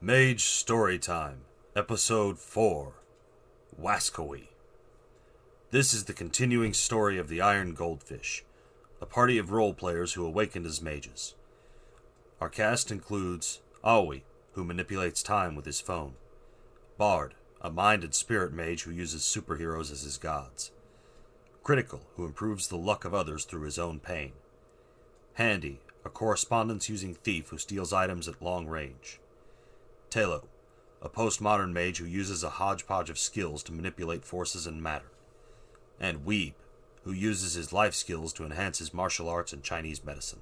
Mage Storytime, Episode 4, Wascawwy. This is the continuing story of the Iron Goldfish, a party of role players who awakened as mages. Our cast includes Awi, who manipulates time with his phone; Bard, a mind and spirit mage who uses superheroes as his gods; Critical, who improves the luck of others through his own pain; Handy, a correspondence-using thief who steals items at long range; Telo, a postmodern mage who uses a hodgepodge of skills to manipulate forces and matter; and Weeb, who uses his life skills to enhance his martial arts and Chinese medicine.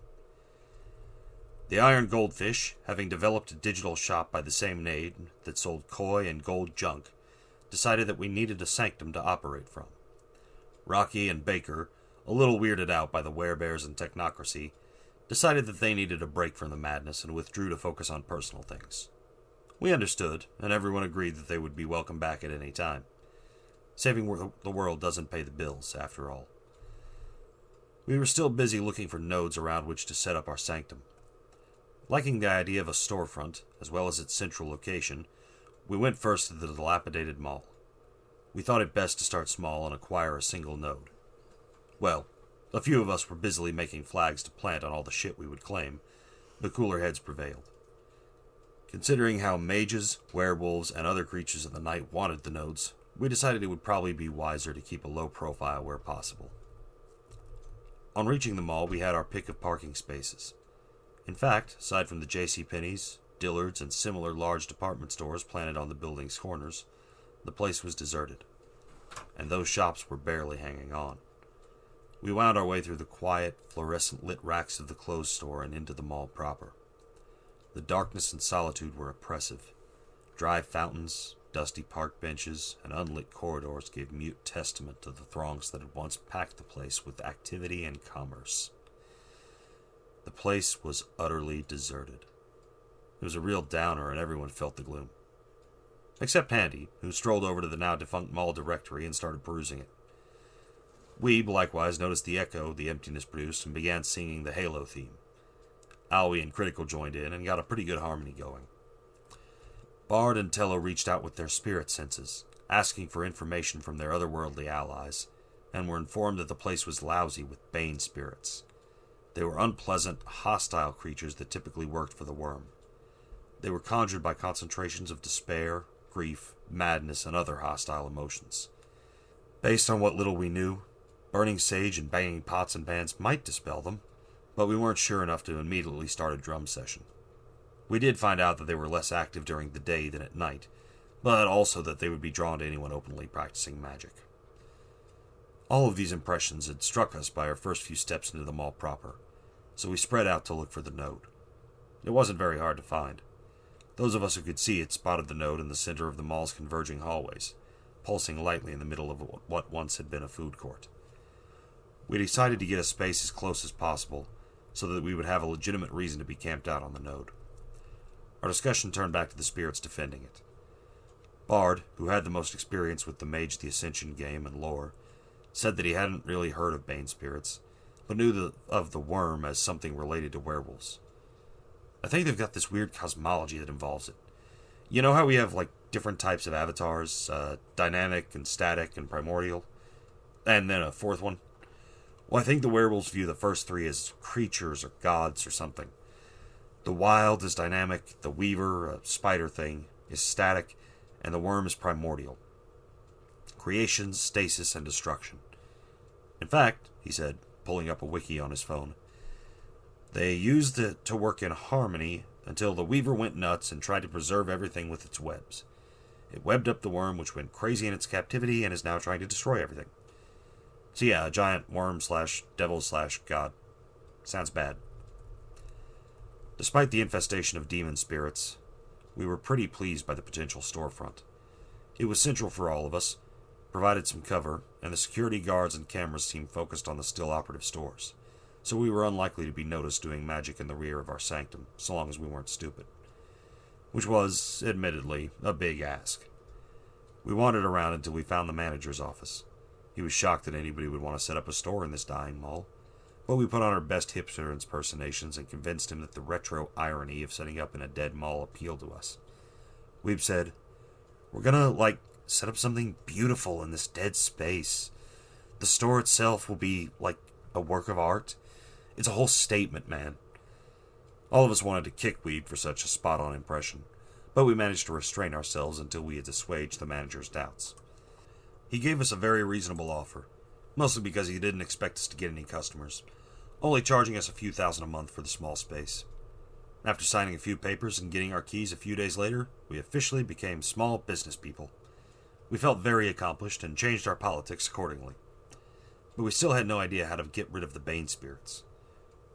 The Iron Goldfish, having developed a digital shop by the same name that sold koi and gold junk, decided that we needed a sanctum to operate from. Rocky and Baker, a little weirded out by the werebears and technocracy, decided that they needed a break from the madness and withdrew to focus on personal things. We understood, and everyone agreed that they would be welcome back at any time. Saving the world doesn't pay the bills, after all. We were still busy looking for nodes around which to set up our sanctum. Liking the idea of a storefront, as well as its central location, we went first to the dilapidated mall. We thought it best to start small and acquire a single node. Well, a few of us were busily making flags to plant on all the shit we would claim, but cooler heads prevailed. Considering how mages, werewolves, and other creatures of the night wanted the nodes, we decided it would probably be wiser to keep a low profile where possible. On reaching the mall, we had our pick of parking spaces. In fact, aside from the JCPenney's, Dillard's, and similar large department stores planted on the building's corners, the place was deserted, and those shops were barely hanging on. We wound our way through the quiet, fluorescent-lit racks of the clothes store and into the mall proper. The darkness and solitude were oppressive. Dry fountains, dusty park benches, and unlit corridors gave mute testament to the throngs that had once packed the place with activity and commerce. The place was utterly deserted. It was a real downer, and everyone felt the gloom. Except Handy, who strolled over to the now-defunct mall directory and started perusing it. Weeb likewise noticed the echo the emptiness produced and began singing the Halo theme. Aoi and Critical joined in and got a pretty good harmony going. Bard and Tello reached out with their spirit senses, asking for information from their otherworldly allies, and were informed that the place was lousy with bane spirits. They were unpleasant, hostile creatures that typically worked for the worm. They were conjured by concentrations of despair, grief, madness, and other hostile emotions. Based on what little we knew, burning sage and banging pots and pans might dispel them, but we weren't sure enough to immediately start a drum session. We did find out that they were less active during the day than at night, but also that they would be drawn to anyone openly practicing magic. All of these impressions had struck us by our first few steps into the mall proper, so we spread out to look for the node. It wasn't very hard to find. Those of us who could see it spotted the node in the center of the mall's converging hallways, pulsing lightly in the middle of what once had been a food court. We decided to get a space as close as possible, so that we would have a legitimate reason to be camped out on the node. Our discussion turned back to the spirits defending it. Bard, who had the most experience with the Mage the Ascension game and lore, said that he hadn't really heard of bane spirits, but knew of the worm as something related to werewolves. I think they've got this weird cosmology that involves it. You know how we have, different types of avatars, dynamic and static and primordial? And then a fourth one? Well, I think the werewolves view the first three as creatures or gods or something. The wild is dynamic, the weaver, a spider thing, is static, and the worm is primordial. Creation, stasis, and destruction. In fact, he said, pulling up a wiki on his phone, they used it to work in harmony until the weaver went nuts and tried to preserve everything with its webs. It webbed up the worm, which went crazy in its captivity and is now trying to destroy everything. So yeah, a giant worm/devil/god. Sounds bad. Despite the infestation of demon spirits, we were pretty pleased by the potential storefront. It was central for all of us, provided some cover, and the security guards and cameras seemed focused on the still operative stores, so we were unlikely to be noticed doing magic in the rear of our sanctum, so long as we weren't stupid. Which was, admittedly, a big ask. We wandered around until we found the manager's office. He was shocked that anybody would want to set up a store in this dying mall, but we put on our best hipster impersonations and convinced him that the retro irony of setting up in a dead mall appealed to us. Weeb said. We're gonna, set up something beautiful in this dead space. The store itself will be, a work of art. It's a whole statement, man. All of us wanted to kick Weeb for such a spot-on impression, but we managed to restrain ourselves until we had assuaged the manager's doubts. He gave us a very reasonable offer, mostly because he didn't expect us to get any customers, only charging us a few thousand a month for the small space. After signing a few papers and getting our keys a few days later, we officially became small business people. We felt very accomplished and changed our politics accordingly. But we still had no idea how to get rid of the Bane spirits.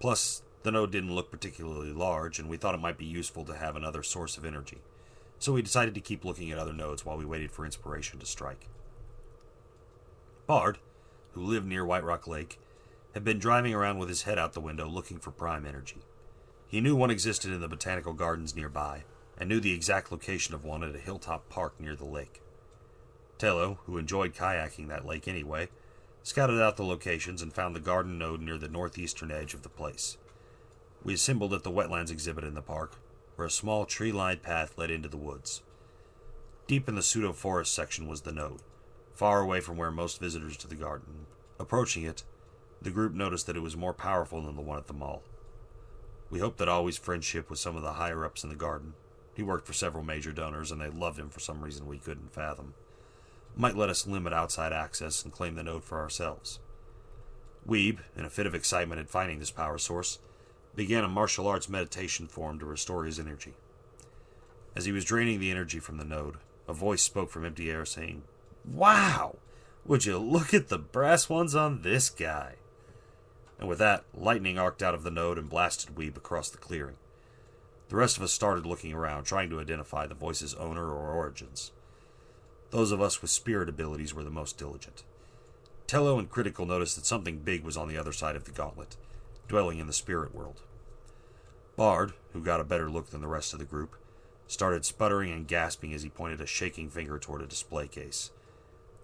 Plus, the node didn't look particularly large, and we thought it might be useful to have another source of energy. So we decided to keep looking at other nodes while we waited for inspiration to strike. Bard, who lived near White Rock Lake, had been driving around with his head out the window looking for prime energy. He knew one existed in the botanical gardens nearby, and knew the exact location of one at a hilltop park near the lake. Tello, who enjoyed kayaking that lake anyway, scouted out the locations and found the garden node near the northeastern edge of the place. We assembled at the wetlands exhibit in the park, where a small tree-lined path led into the woods. Deep in the pseudo-forest section was the node, far away from where most visitors to the garden. Approaching it, the group noticed that it was more powerful than the one at the mall. We hoped that Always' friendship with some of the higher-ups in the garden, he worked for several major donors and they loved him for some reason we couldn't fathom, might let us limit outside access and claim the node for ourselves. Weeb, in a fit of excitement at finding this power source, began a martial arts meditation form to restore his energy. As he was draining the energy from the node, a voice spoke from empty air saying, "Wow! Would you look at the brass ones on this guy?" And with that, lightning arced out of the node and blasted Weeb across the clearing. The rest of us started looking around, trying to identify the voice's owner or origins. Those of us with spirit abilities were the most diligent. Tello and Critical noticed that something big was on the other side of the gauntlet, dwelling in the spirit world. Bard, who got a better look than the rest of the group, started sputtering and gasping as he pointed a shaking finger toward a display case.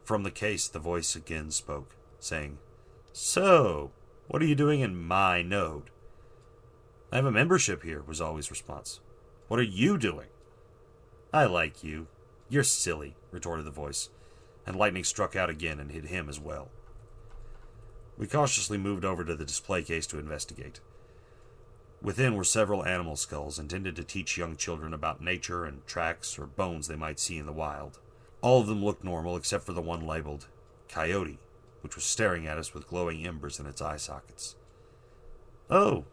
From the case, the voice again spoke, saying, "So, what are you doing in my node?" "I have a membership here," was Always' response. "What are you doing?" "I like you. You're silly," retorted the voice, and lightning struck out again and hit him as well. We cautiously moved over to the display case to investigate. Within were several animal skulls intended to teach young children about nature and tracks or bones they might see in the wild. All of them looked normal except for the one labeled Coyote, which was staring at us with glowing embers in its eye sockets. "Oh,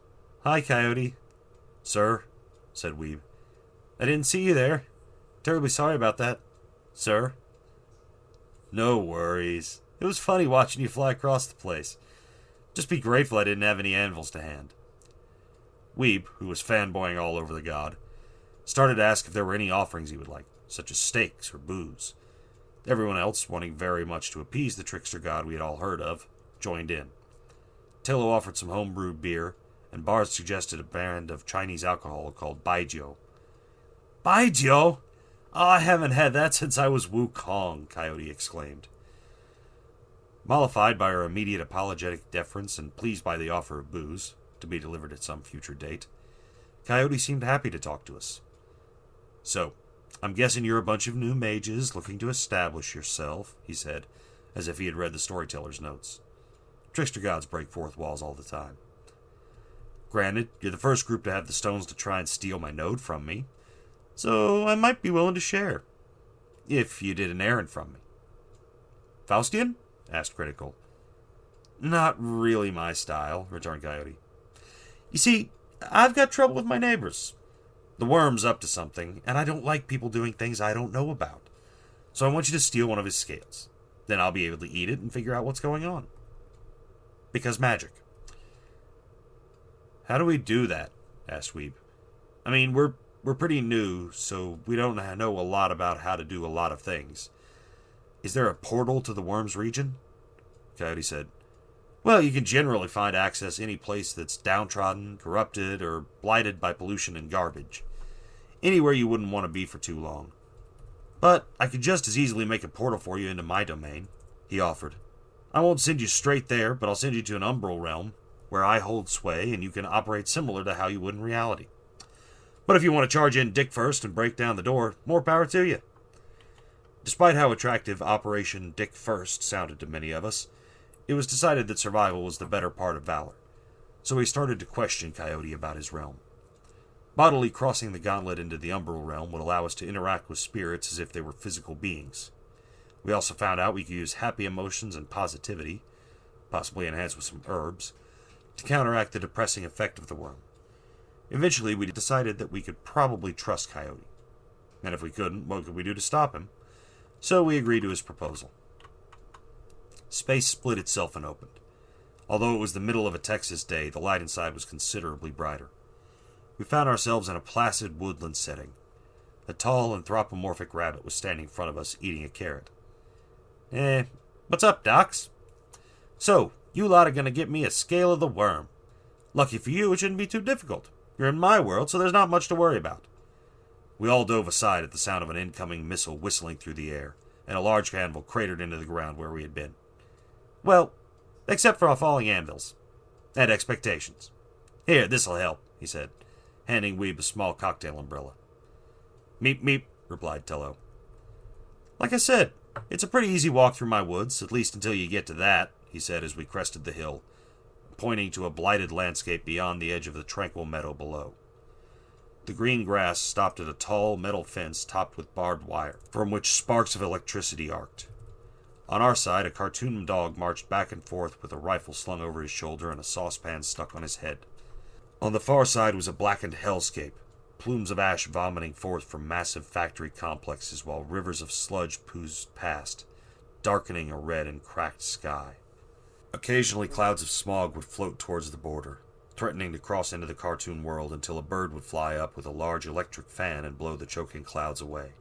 hi, Coyote." "Sir," said Weeb. "I didn't see you there. Terribly sorry about that, sir." "No worries. It was funny watching you fly across the place. Just be grateful I didn't have any anvils to hand." Weeb, who was fanboying all over the god, started to ask if there were any offerings he would like, such as steaks or booze. Everyone else, wanting very much to appease the trickster god we had all heard of, joined in. Tello offered some home-brewed beer, and Bard suggested a brand of Chinese alcohol called Baijiu. "Baijiu? Oh, I haven't had that since I was Wukong," Coyote exclaimed. Mollified by our immediate apologetic deference and pleased by the offer of booze, to be delivered at some future date, Coyote seemed happy to talk to us. "So, I'm guessing you're a bunch of new mages looking to establish yourself," he said, as if he had read the storyteller's notes. Trickster gods break fourth walls all the time. "Granted, you're the first group to have the stones to try and steal my node from me, so I might be willing to share, if you did an errand from me." "Faustian?" asked Critical. "Not really my style," returned Coyote. "You see, I've got trouble with my neighbors. The worm's up to something, and I don't like people doing things I don't know about. So I want you to steal one of his scales. Then I'll be able to eat it and figure out what's going on. Because magic." "How do we do that?" asked Weeb. "I mean, we're pretty new, so we don't know a lot about how to do a lot of things. Is there a portal to the worm's region?" Coyote said, "Well, you can generally find access any place that's downtrodden, corrupted, or blighted by pollution and garbage. Anywhere you wouldn't want to be for too long. But I could just as easily make a portal for you into my domain," he offered. "I won't send you straight there, but I'll send you to an umbral realm, where I hold sway, and you can operate similar to how you would in reality. But if you want to charge in Dick first and break down the door, more power to you. Despite how attractive Operation Dick First sounded to many of us, it was decided that survival was the better part of valor. So we started to question Coyote about his realm. Bodily crossing the gauntlet into the Umbral realm would allow us to interact with spirits as if they were physical beings. We also found out we could use happy emotions and positivity, possibly enhanced with some herbs, to counteract the depressing effect of the worm. Eventually, we decided that we could probably trust Coyote. And if we couldn't, what could we do to stop him? So we agreed to his proposal. Space split itself and opened. Although it was the middle of a Texas day, the light inside was considerably brighter. We found ourselves in a placid woodland setting. A tall, anthropomorphic rabbit was standing in front of us, eating a carrot. What's up, Docs? So, you lot are going to get me a scale of the worm. Lucky for you, it shouldn't be too difficult. You're in my world, so there's not much to worry about. We all dove aside at the sound of an incoming missile whistling through the air, and a large anvil cratered into the ground where we had been. Well, except for our falling anvils. And expectations. Here, this'll help, he said, handing Weeb a small cocktail umbrella. Meep, meep, replied Tello. Like I said, it's a pretty easy walk through my woods, at least until you get to that, he said as we crested the hill, pointing to a blighted landscape beyond the edge of the tranquil meadow below. The green grass stopped at a tall metal fence topped with barbed wire, from which sparks of electricity arced. On our side, a cartoon dog marched back and forth with a rifle slung over his shoulder and a saucepan stuck on his head. On the far side was a blackened hellscape, plumes of ash vomiting forth from massive factory complexes while rivers of sludge oozed past, darkening a red and cracked sky. Occasionally clouds of smog would float towards the border, threatening to cross into the cartoon world until a bird would fly up with a large electric fan and blow the choking clouds away.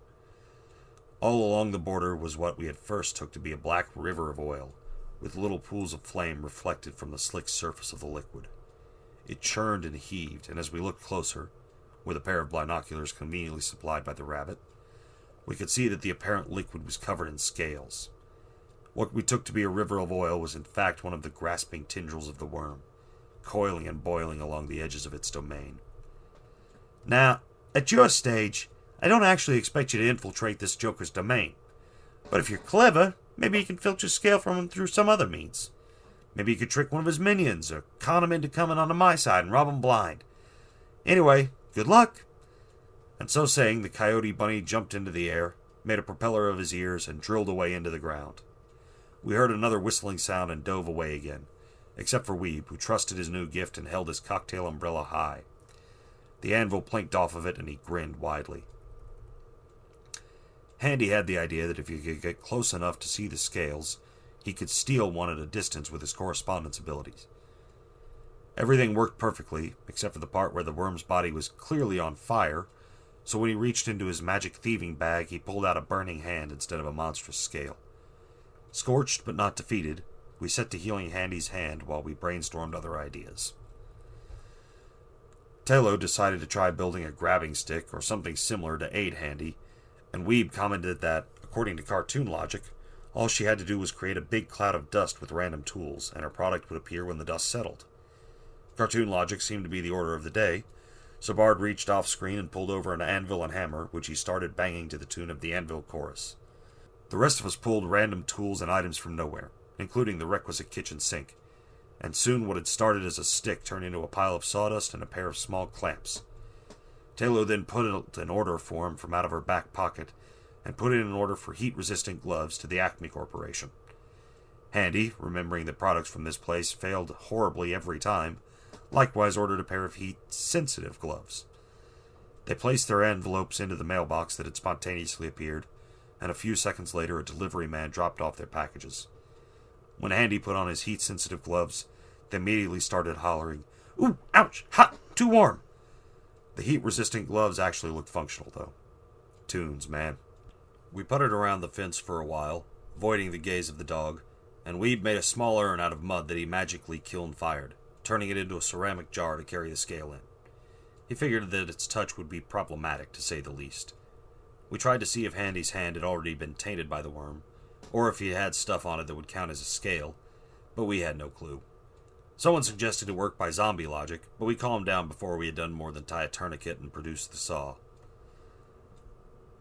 All along the border was what we at first took to be a black river of oil, with little pools of flame reflected from the slick surface of the liquid. It churned and heaved, and as we looked closer, with a pair of binoculars conveniently supplied by the rabbit, we could see that the apparent liquid was covered in scales. What we took to be a river of oil was in fact one of the grasping tendrils of the worm, coiling and boiling along the edges of its domain. Now, at your stage, I don't actually expect you to infiltrate this Joker's domain. But if you're clever, maybe you can filter scale from him through some other means. Maybe you could trick one of his minions, or con him into coming onto my side and rob him blind. Anyway, good luck! And so saying, the coyote bunny jumped into the air, made a propeller of his ears, and drilled away into the ground. We heard another whistling sound and dove away again, except for Weeb, who trusted his new gift and held his cocktail umbrella high. The anvil plinked off of it, and he grinned widely. Handy had the idea that if he could get close enough to see the scales, he could steal one at a distance with his correspondence abilities. Everything worked perfectly, except for the part where the worm's body was clearly on fire, so when he reached into his magic thieving bag, he pulled out a burning hand instead of a monstrous scale. Scorched but not defeated, we set to healing Handy's hand while we brainstormed other ideas. Tello decided to try building a grabbing stick or something similar to aid Handy, and Weeb commented that, according to cartoon logic, all she had to do was create a big cloud of dust with random tools, and her product would appear when the dust settled. Cartoon logic seemed to be the order of the day, so Bard reached off-screen and pulled over an anvil and hammer, which he started banging to the tune of the anvil chorus. The rest of us pulled random tools and items from nowhere, including the requisite kitchen sink, and soon what had started as a stick turned into a pile of sawdust and a pair of small clamps. Tello then put an order form from out of her back pocket, and put in an order for heat-resistant gloves to the Acme Corporation. Handy, remembering that products from this place failed horribly every time, likewise ordered a pair of heat-sensitive gloves. They placed their envelopes into the mailbox that had spontaneously appeared, and a few seconds later a delivery man dropped off their packages. When Handy put on his heat-sensitive gloves, they immediately started hollering, "Ooh, ouch, hot, too warm!" The heat-resistant gloves actually looked functional, though. Tunes, man. We puttered around the fence for a while, avoiding the gaze of the dog, and Weeb made a small urn out of mud that he magically kiln-fired, turning it into a ceramic jar to carry the scale in. He figured that its touch would be problematic, to say the least. We tried to see if Handy's hand had already been tainted by the worm, or if he had stuff on it that would count as a scale, but we had no clue. Someone suggested it work by zombie logic, but we calmed down before we had done more than tie a tourniquet and produce the saw.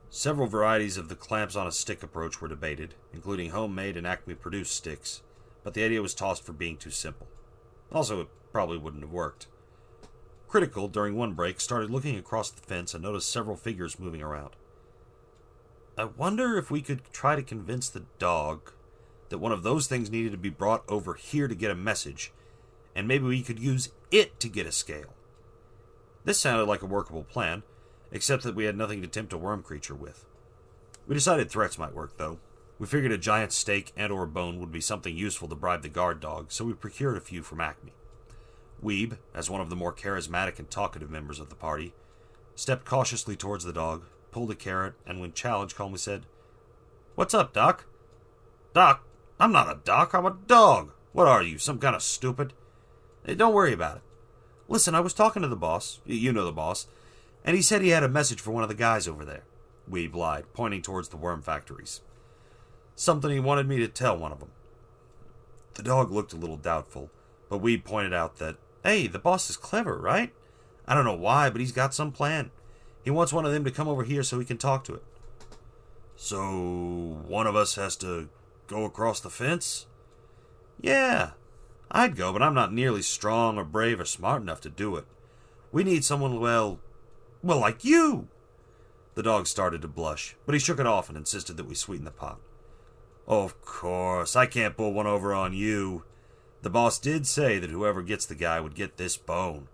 Several varieties of the clamps on a stick approach were debated, including homemade and Acme-produced sticks, but the idea was tossed for being too simple. Also, it probably wouldn't have worked. Critical, during one break, started looking across the fence and noticed several figures moving around. I wonder if we could try to convince the dog that one of those things needed to be brought over here to get a message, and maybe we could use it to get a scale. This sounded like a workable plan, except that we had nothing to tempt a worm creature with. We decided threats might work, though. We figured a giant steak and or a bone would be something useful to bribe the guard dog, so we procured a few from Acme. Weeb, as one of the more charismatic and talkative members of the party, stepped cautiously towards the dog, pulled a carrot, and when challenged, calmly said, "What's up, Doc?" "Doc? I'm not a doc, I'm a dog. What are you, some kind of stupid?" "Hey, don't worry about it. Listen, I was talking to the boss, you know the boss, and he said he had a message for one of the guys over there," Weeb lied, pointing towards the worm factories. "Something he wanted me to tell one of them." The dog looked a little doubtful, but Weeb pointed out that, "Hey, the boss is clever, right? I don't know why, but he's got some plan. He wants one of them to come over here so he can talk to it." "So, one of us has to go across the fence?" "Yeah, I'd go, but I'm not nearly strong or brave or smart enough to do it. We need someone, well, like you." The dog started to blush, but he shook it off and insisted that we sweeten the pot. "Of course, I can't pull one over on you. The boss did say that whoever gets the guy would get this bone."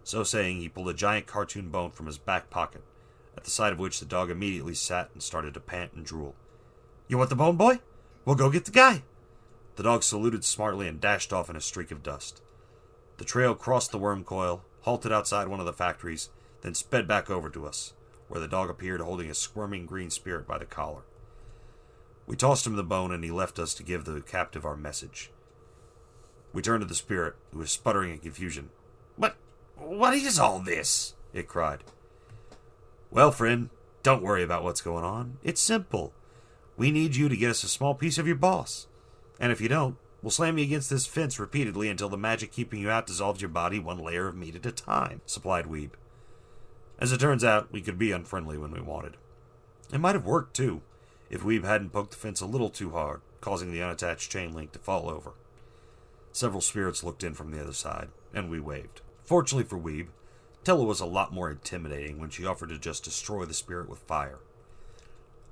So saying, he pulled a giant cartoon bone from his back pocket, at the sight of which the dog immediately sat and started to pant and drool. "You want the bone, boy? We'll go get the guy." The dog saluted smartly and dashed off in a streak of dust. The trail crossed the worm coil, halted outside one of the factories, then sped back over to us, where the dog appeared holding a squirming green spirit by the collar. We tossed him the bone and he left us to give the captive our message. We turned to the spirit, who was sputtering in confusion. What is all this?" it cried. "Well, friend, don't worry about what's going on. It's simple. We need you to get us a small piece of your boss. And if you don't, we'll slam you against this fence repeatedly until the magic keeping you out dissolves your body one layer of meat at a time," supplied Weeb. As it turns out, we could be unfriendly when we wanted. It might have worked, too, if Weeb hadn't poked the fence a little too hard, causing the unattached chain link to fall over. Several spirits looked in from the other side, and we waved. Fortunately for Weeb, Tella was a lot more intimidating when she offered to just destroy the spirit with fire.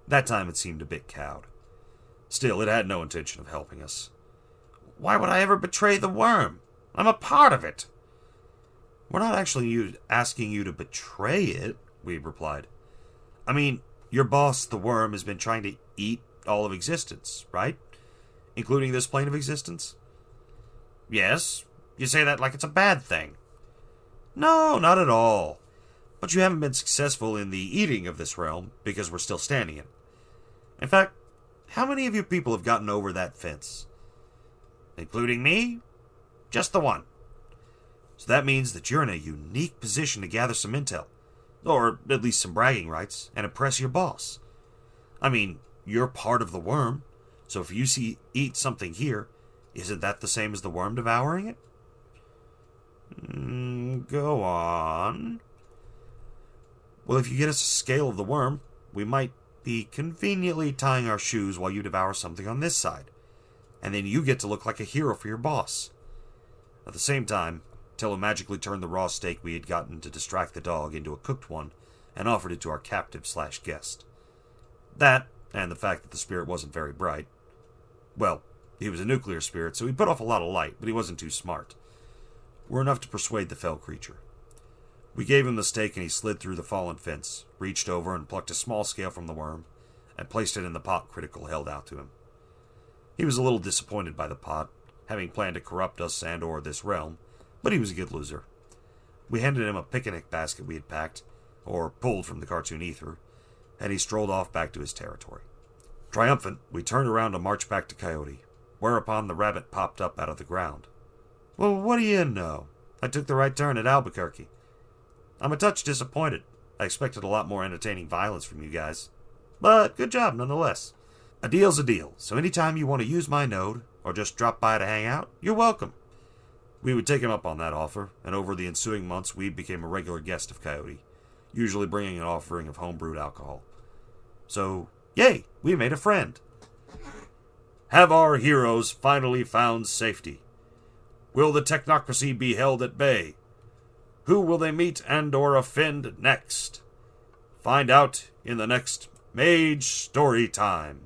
That time it seemed a bit cowed. Still, it had no intention of helping us. "Why would I ever betray the worm? I'm a part of it." "We're not actually asking you to betray it," Weeb replied. "I mean, your boss, the worm, has been trying to eat all of existence, right? Including this plane of existence?" "Yes. You say that like it's a bad thing." "No, not at all. But you haven't been successful in the eating of this realm because we're still standing in it. In fact, how many of you people have gotten over that fence?" "Including me? Just the one." "So that means that you're in a unique position to gather some intel, or at least some bragging rights, and impress your boss. I mean, you're part of the worm, so if you eat something here, isn't that the same as the worm devouring it?" Go on." "Well, if you get us a scale of the worm, we might be conveniently tying our shoes while you devour something on this side, and then you get to look like a hero for your boss." At the same time, Tello magically turned the raw steak we had gotten to distract the dog into a cooked one and offered it to our captive/guest. That, and the fact that the spirit wasn't very bright. Well, he was a nuclear spirit, so he put off a lot of light, but he wasn't too smart. Were enough to persuade the fell creature. We gave him the steak and he slid through the fallen fence, reached over and plucked a small scale from the worm, and placed it in the pot Critical held out to him. He was a little disappointed by the pot, having planned to corrupt us and or this realm, but he was a good loser. We handed him a picnic basket we had packed, or pulled from the cartoon ether, and he strolled off back to his territory. Triumphant, we turned around to march back to Coyote, whereupon the rabbit popped up out of the ground. "Well, what do you know? I took the right turn at Albuquerque. I'm a touch disappointed. I expected a lot more entertaining violence from you guys. But good job nonetheless. A deal's a deal, so anytime you want to use my node, or just drop by to hang out, you're welcome. We would take him up on that offer, and over the ensuing months we became a regular guest of Coyote, usually bringing an offering of homebrewed alcohol. So, yay, we made a friend. Have our heroes finally found safety? Will the technocracy be held at bay? Who will they meet and or offend next? Find out in the next Mage Storytime.